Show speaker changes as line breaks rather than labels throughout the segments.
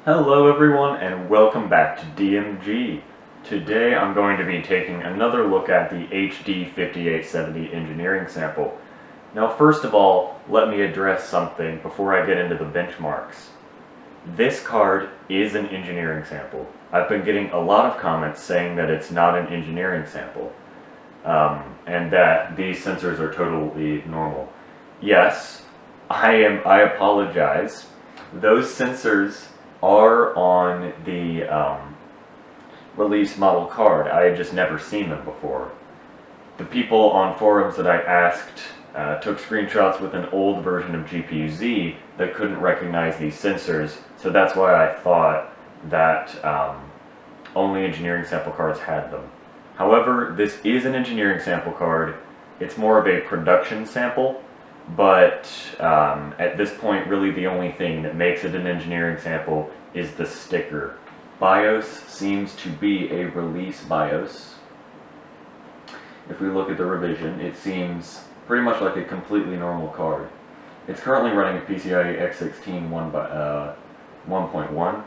Hello everyone and welcome back to DMG. Today I'm going to be taking another look at the HD 5870 engineering sample. Now first of all, let me address something before I get into the benchmarks. This card is an engineering sample. I've been getting a lot of comments saying that it's not an engineering sample, and that these sensors are totally normal. Yes, I apologize. Those sensors are on the release model card. I had just never seen them before. The people on forums that I asked took screenshots with an old version of GPU-Z that couldn't recognize these sensors, so that's why I thought that only engineering sample cards had them. However, this is an engineering sample card. It's more of a production sample, but at this point really the only thing that makes it an engineering sample is the sticker. BIOS seems to be a release BIOS. If we look at the revision, it seems pretty much like a completely normal card. It's currently running a PCIe X16 1.1,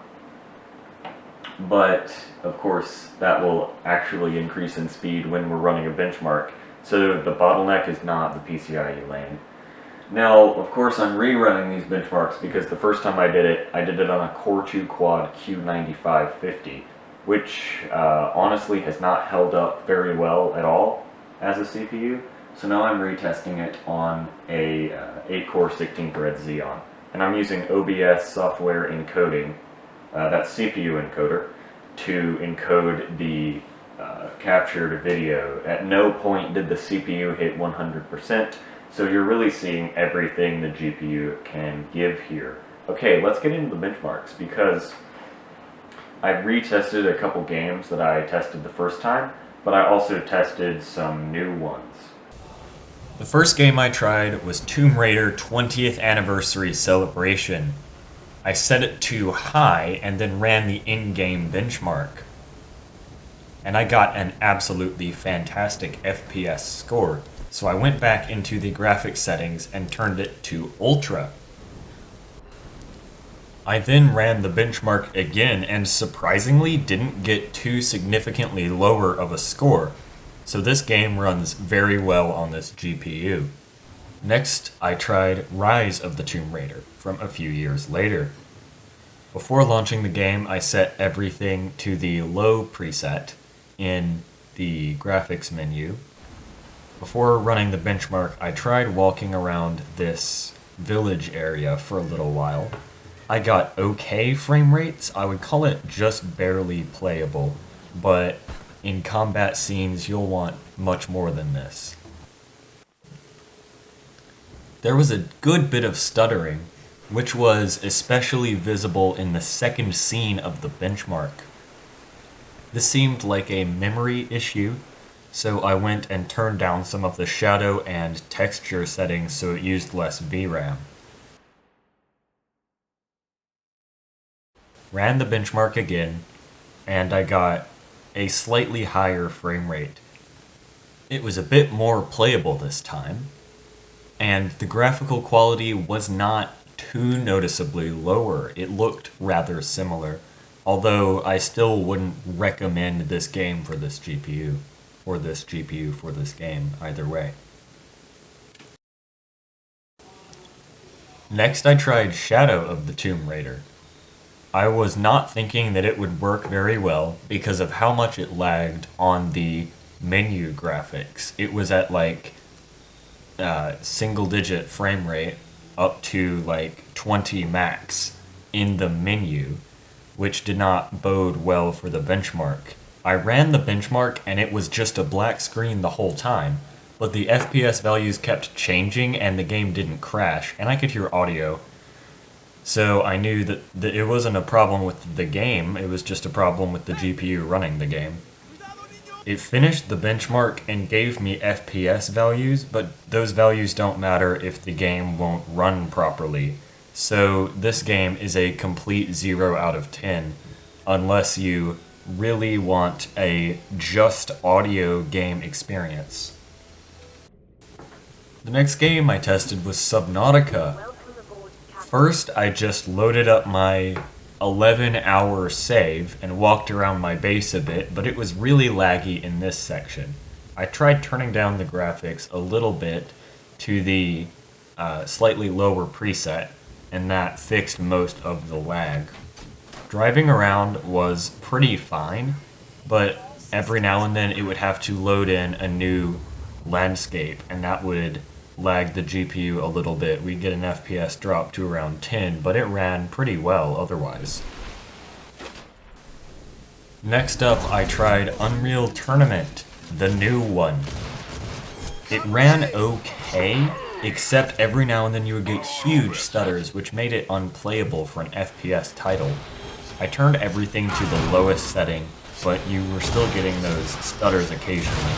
but of course that will actually increase in speed when we're running a benchmark, so the bottleneck is not the PCIe lane. Now, of course, I'm rerunning these benchmarks because the first time I did it on a Core 2 Quad Q9550, which honestly has not held up very well at all as a CPU. So now I'm retesting it on a 8-core 16-thread Xeon. And I'm using OBS software encoding, that's CPU encoder, to encode the captured video. At no point did the CPU hit 100%. So you're really seeing everything the GPU can give here. Okay, let's get into the benchmarks because I retested a couple games that I tested the first time, but I also tested some new ones. The first game I tried was Tomb Raider 20th Anniversary Celebration. I set it to high and then ran the in-game benchmark. And I got an absolutely fantastic FPS score. So I went back into the graphics settings and turned it to Ultra. I then ran the benchmark again and surprisingly didn't get too significantly lower of a score. So this game runs very well on this GPU. Next, I tried Rise of the Tomb Raider from a few years later. Before launching the game, I set everything to the low preset in the graphics menu. Before running the benchmark, I tried walking around this village area for a little while. I got okay frame rates. I would call it just barely playable, but in combat scenes you'll want much more than this. There was a good bit of stuttering, which was especially visible in the second scene of the benchmark. This seemed like a memory issue, so I went and turned down some of the shadow and texture settings so it used less VRAM. Ran the benchmark again, and I got a slightly higher frame rate. It was a bit more playable this time, and the graphical quality was not too noticeably lower. It looked rather similar, although I still wouldn't recommend this game for this GPU. Or this GPU for this game, either way. Next I tried Shadow of the Tomb Raider. I was not thinking that it would work very well because of how much it lagged on the menu graphics. It was at like single-digit frame rate up to like 20 max in the menu, which did not bode well for the benchmark. I ran the benchmark and it was just a black screen the whole time, but the FPS values kept changing and the game didn't crash, and I could hear audio. So I knew that it wasn't a problem with the game, it was just a problem with the GPU running the game. It finished the benchmark and gave me FPS values, but those values don't matter if the game won't run properly. So this game is a complete 0 out of 10, unless you really want a just audio game experience. The next game I tested was Subnautica. First, I just loaded up my 11-hour save and walked around my base a bit, but it was really laggy in this section. I tried turning down the graphics a little bit to the slightly lower preset, and that fixed most of the lag. Driving around was pretty fine, but every now and then it would have to load in a new landscape, and that would lag the GPU a little bit. We'd get an FPS drop to around 10, but it ran pretty well otherwise. Next up, I tried Unreal Tournament, the new one. It ran okay, except every now and then you would get huge stutters, which made it unplayable for an FPS title. I turned everything to the lowest setting, but you were still getting those stutters occasionally.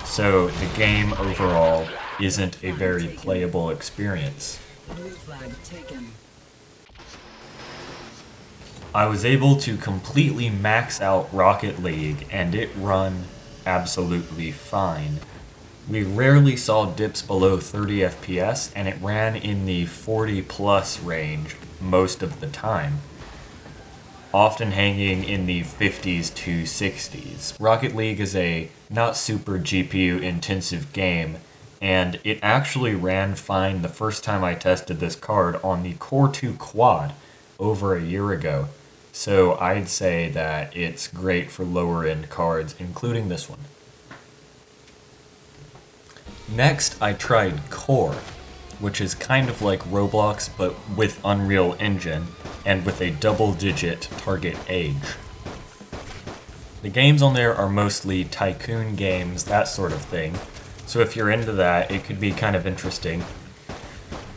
So the game overall isn't a very playable experience. I was able to completely max out Rocket League, and it run absolutely fine. We rarely saw dips below 30 FPS, and it ran in the 40 plus range most of the time, often hanging in the 50s to 60s. Rocket League is a not super GPU intensive game, and it actually ran fine the first time I tested this card on the Core 2 Quad over a year ago. So I'd say that it's great for lower end cards, including this one. Next, I tried Core, which is kind of like Roblox, but with Unreal Engine, and with a double-digit target age. The games on there are mostly tycoon games, that sort of thing, so if you're into that, it could be kind of interesting.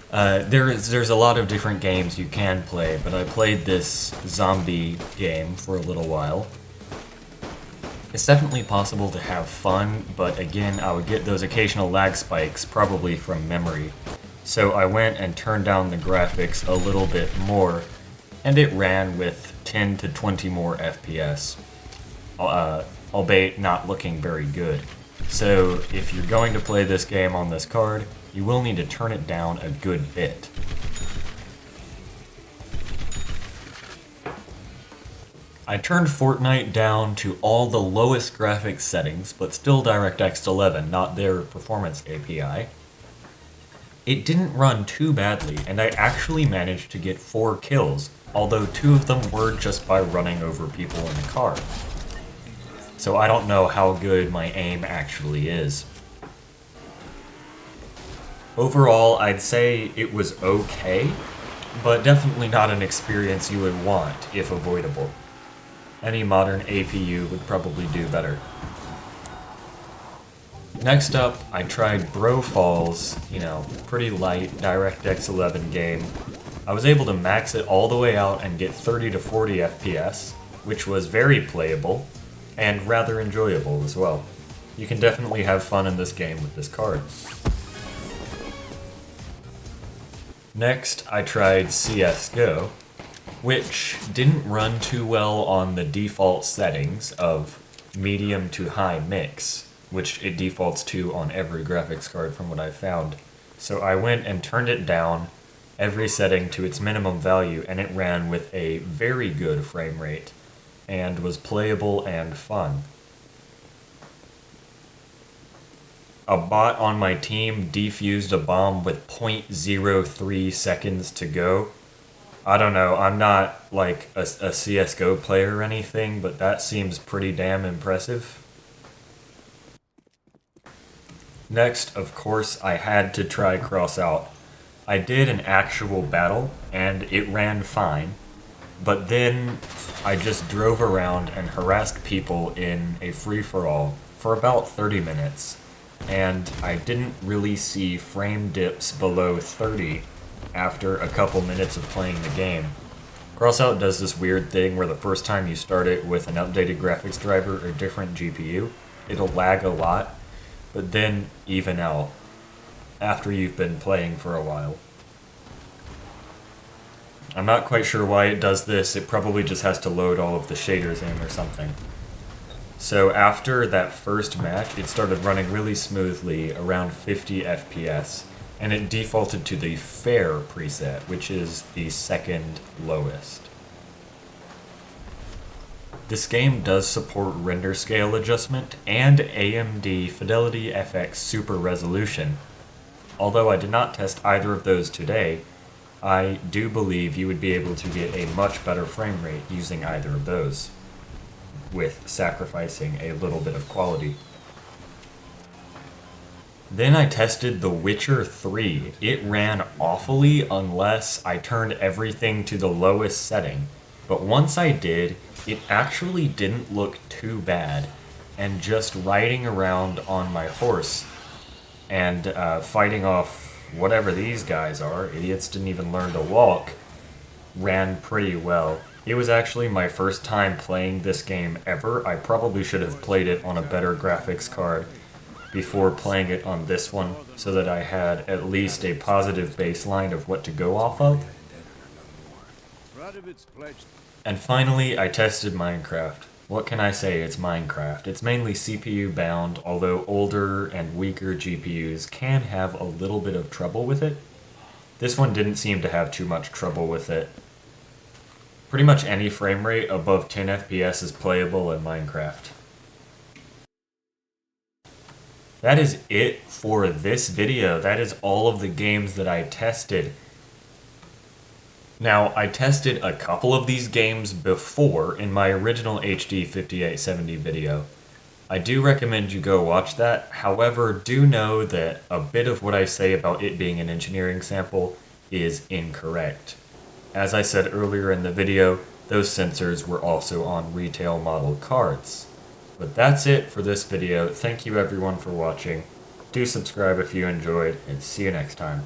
There's a lot of different games you can play, but I played this zombie game for a little while. It's definitely possible to have fun, but again, I would get those occasional lag spikes, probably from memory. So I went and turned down the graphics a little bit more, and it ran with 10 to 20 more FPS, albeit not looking very good. So if you're going to play this game on this card, you will need to turn it down a good bit. I turned Fortnite down to all the lowest graphics settings, but still DirectX 11, not their performance API. It didn't run too badly, and I actually managed to get 4 kills, although 2 of them were just by running over people in the car. So I don't know how good my aim actually is. Overall, I'd say it was okay, but definitely not an experience you would want if avoidable. Any modern APU would probably do better. Next up, I tried Bro Falls, pretty light DirectX 11 game. I was able to max it all the way out and get 30 to 40 FPS, which was very playable and rather enjoyable as well. You can definitely have fun in this game with this card. Next, I tried CSGO, which didn't run too well on the default settings of medium to high mix, which it defaults to on every graphics card from what I found. So I went and turned it down, every setting to its minimum value, and it ran with a very good frame rate, and was playable and fun. A bot on my team defused a bomb with 0.03 seconds to go. I don't know, I'm not like a CSGO player or anything, but that seems pretty damn impressive. Next, of course, I had to try Crossout. I did an actual battle, and it ran fine, but then I just drove around and harassed people in a free-for-all for about 30 minutes, and I didn't really see frame dips below 30 after a couple minutes of playing the game. Crossout does this weird thing where the first time you start it with an updated graphics driver or different GPU, it'll lag a lot, but then even out after you've been playing for a while. I'm not quite sure why it does this, it probably just has to load all of the shaders in or something. So after that first match, it started running really smoothly, around 50 FPS, and it defaulted to the Fair preset, which is the second lowest. This game does support render scale adjustment and AMD Fidelity FX Super Resolution. Although I did not test either of those today, I do believe you would be able to get a much better frame rate using either of those, with sacrificing a little bit of quality. Then I tested The Witcher 3. It ran awfully unless I turned everything to the lowest setting, but once I did, it actually didn't look too bad, and just riding around on my horse and fighting off whatever these guys are, idiots didn't even learn to walk, ran pretty well. It was actually my first time playing this game ever. I probably should have played it on a better graphics card before playing it on this one, so that I had at least a positive baseline of what to go off of. And finally, I tested Minecraft. What can I say? It's Minecraft. It's mainly CPU bound, although older and weaker GPUs can have a little bit of trouble with it. This one didn't seem to have too much trouble with it. Pretty much any frame rate above 10 FPS is playable in Minecraft. That is it for this video. That is all of the games that I tested. Now, I tested a couple of these games before in my original HD 5870 video. I do recommend you go watch that. However, do know that a bit of what I say about it being an engineering sample is incorrect. As I said earlier in the video, those sensors were also on retail model cards. But that's it for this video. Thank you everyone for watching. Do subscribe if you enjoyed, and see you next time.